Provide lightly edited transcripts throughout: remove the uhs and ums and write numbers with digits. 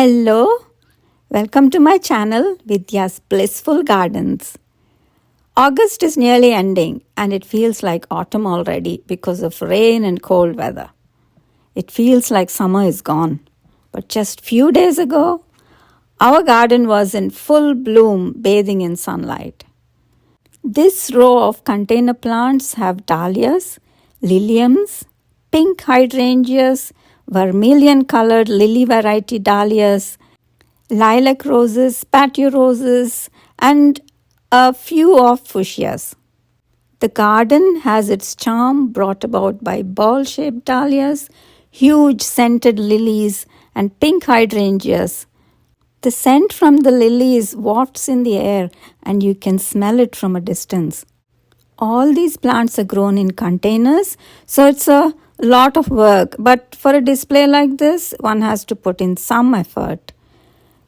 Hello, welcome to my channel Vidya's Blissful Gardens. August is nearly ending and it feels like autumn already because of rain and cold weather. It feels like summer is gone. But just few days ago, our garden was in full bloom, bathing in sunlight. This row of container plants have dahlias, liliums, pink hydrangeas, vermilion colored lily variety dahlias, lilac roses, patio roses, and a few of fuchsias. The garden has its charm brought about by ball-shaped dahlias, huge scented lilies, and pink hydrangeas. The scent from the lilies wafts in the air and you can smell it from a distance. All these plants are grown in containers, so it's a lot of work, but for a display like this, one has to put in some effort.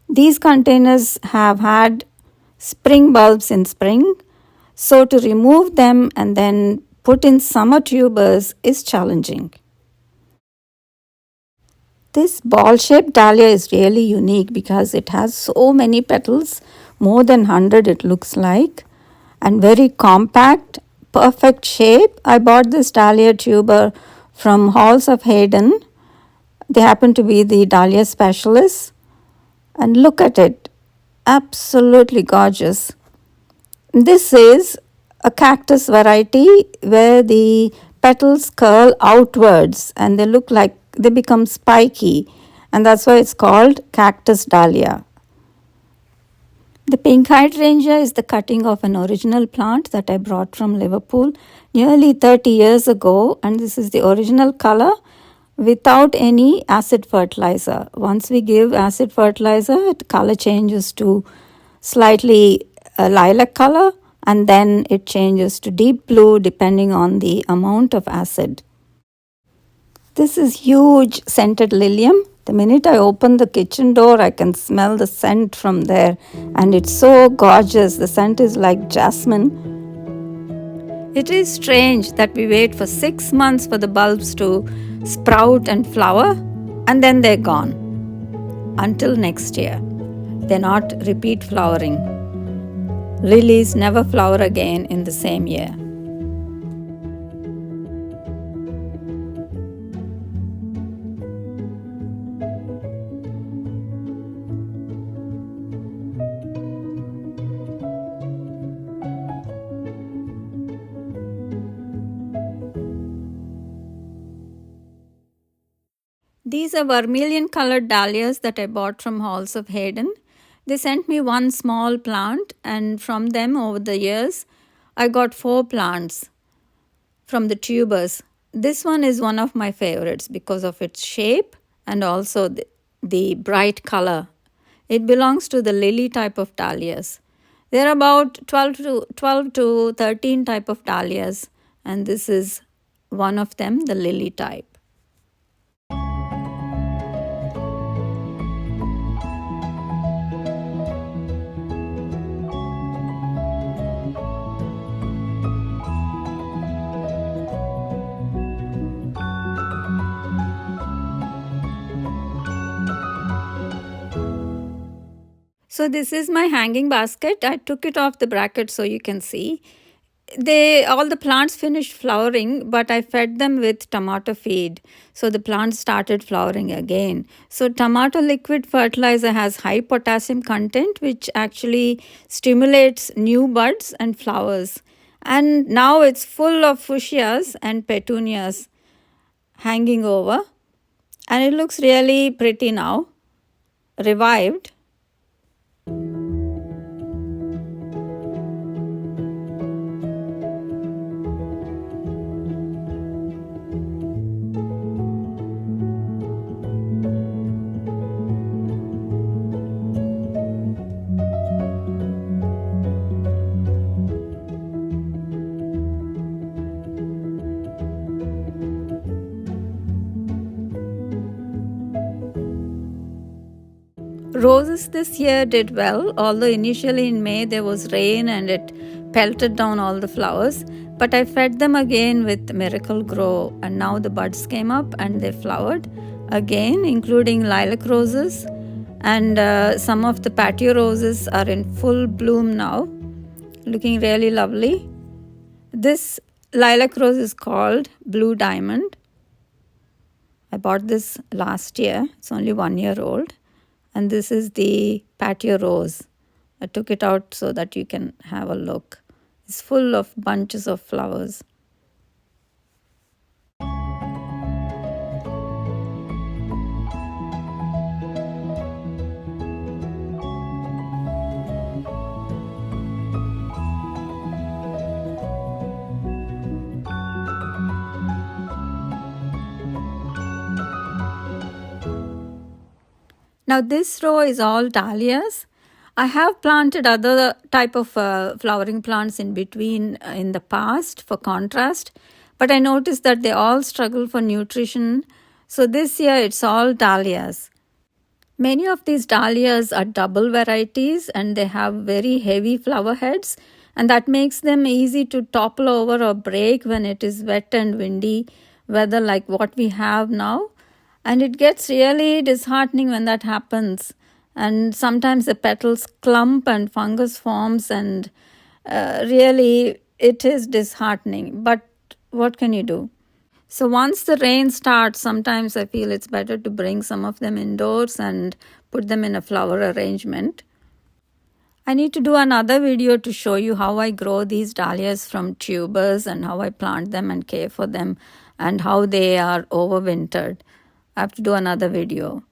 These containers have had spring bulbs in spring, so to remove them and then put in summer tubers is challenging. This ball-shaped dahlia is really unique because it has so many petals, more than 100 it looks like, and very compact, perfect shape. I bought this dahlia tuber from Halls of Hayden. They happen to be the dahlia specialists. And look at it, absolutely gorgeous. This is a cactus variety where the petals curl outwards and they become spiky, and that's why it's called cactus dahlia. The pink hydrangea is the cutting of an original plant that I brought from Liverpool nearly 30 years ago, and this is the original color without any acid fertilizer. Once we give acid fertilizer, the color changes to slightly lilac color, and then it changes to deep blue depending on the amount of acid. This is huge scented lilium. The minute I open the kitchen door, I can smell the scent from there, and it's so gorgeous. The scent is like jasmine. It is strange that we wait for 6 months for the bulbs to sprout and flower, and then they're gone until next year. They're not repeat flowering. Lilies never flower again in the same year. These are vermilion colored dahlias that I bought from Halls of Hayden. They sent me one small plant, and from them over the years, I got 4 plants from the tubers. This one is one of my favorites because of its shape and also the bright color. It belongs to the lily type of dahlias. There are about 12 to 13 type of dahlias, and this is one of them, the lily type. So this is my hanging basket. I took it off the bracket so you can see. All the plants finished flowering, but I fed them with tomato feed. So the plants started flowering again. So tomato liquid fertilizer has high potassium content, which actually stimulates new buds and flowers. And now it's full of fuchsias and petunias hanging over. And it looks really pretty now, revived. Roses this year did well, although initially in May there was rain and it pelted down all the flowers. But I fed them again with Miracle Grow, and now the buds came up and they flowered again, including lilac roses, And some of the patio roses are in full bloom now, looking really lovely. This lilac rose is called Blue Diamond. I bought this last year. It's only 1 year old. And this is the patio rose. I took it out so that you can have a look. It's full of bunches of flowers. Now this row is all dahlias. I have planted other type of flowering plants in between in the past for contrast, but I noticed that they all struggle for nutrition. So this year it's all dahlias. Many of these dahlias are double varieties and they have very heavy flower heads, and that makes them easy to topple over or break when it is wet and windy weather like what we have now. And it gets really disheartening when that happens. And sometimes the petals clump and fungus forms, and really it is disheartening. But what can you do? So once the rain starts, sometimes I feel it's better to bring some of them indoors and put them in a flower arrangement. I need to do another video to show you how I grow these dahlias from tubers and how I plant them and care for them and how they are overwintered. I have to do another video.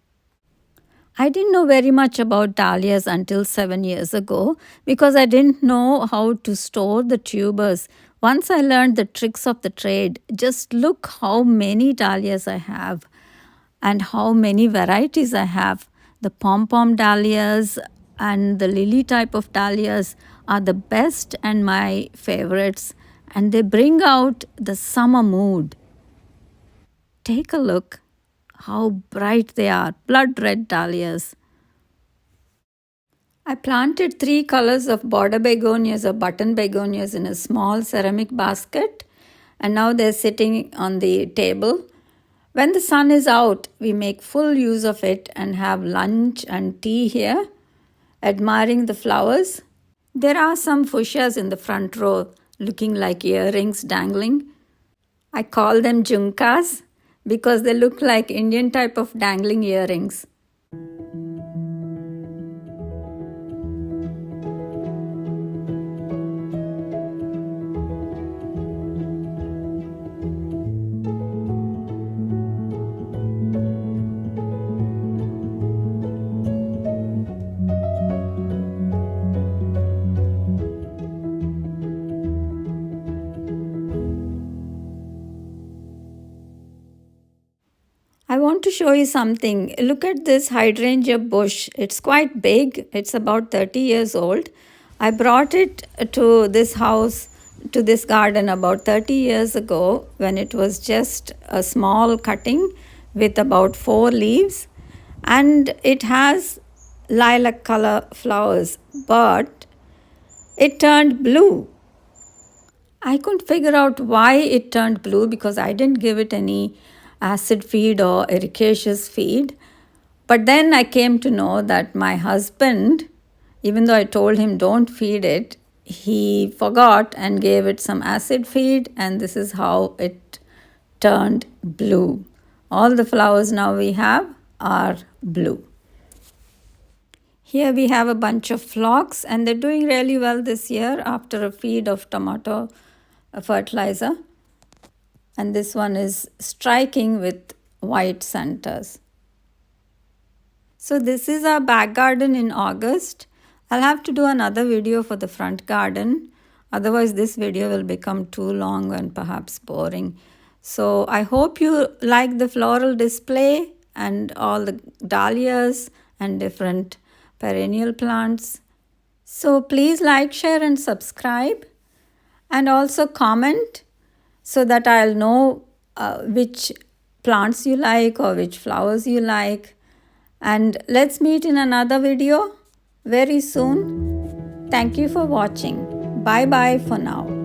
I didn't know very much about dahlias until 7 years ago because I didn't know how to store the tubers. Once I learned the tricks of the trade, just look how many dahlias I have and how many varieties I have. The pom-pom dahlias and the lily type of dahlias are the best and my favorites, and they bring out the summer mood. Take a look how bright they are, blood red dahlias. I planted 3 colors of border begonias or button begonias in a small ceramic basket, and now they're sitting on the table. When the sun is out, we make full use of it and have lunch and tea here, admiring the flowers. There are some fuchsias in the front row looking like earrings dangling. I call them jhumkas because they look like Indian type of dangling earrings. I want to show you something. Look at this hydrangea bush. It's quite big. It's about 30 years old. I brought it to this house, to this garden about 30 years ago when it was just a small cutting with about 4 leaves. And it has lilac color flowers, but it turned blue. I couldn't figure out why it turned blue because I didn't give it any acid feed or ericaceous feed. But then I came to know that my husband, even though I told him don't feed it, he forgot and gave it some acid feed, and this is how it turned blue. All the flowers now we have are blue. Here we have a bunch of phlox, and they're doing really well this year after a feed of tomato fertilizer. And this one is striking with white centers. So this is our back garden in August. I'll have to do another video for the front garden. Otherwise this video will become too long and perhaps boring. So I hope you like the floral display and all the dahlias and different perennial plants. So please like, share and subscribe, and also comment so that I'll know which plants you like or which flowers you like. And let's meet in another video very soon. Thank you for watching. Bye bye for now.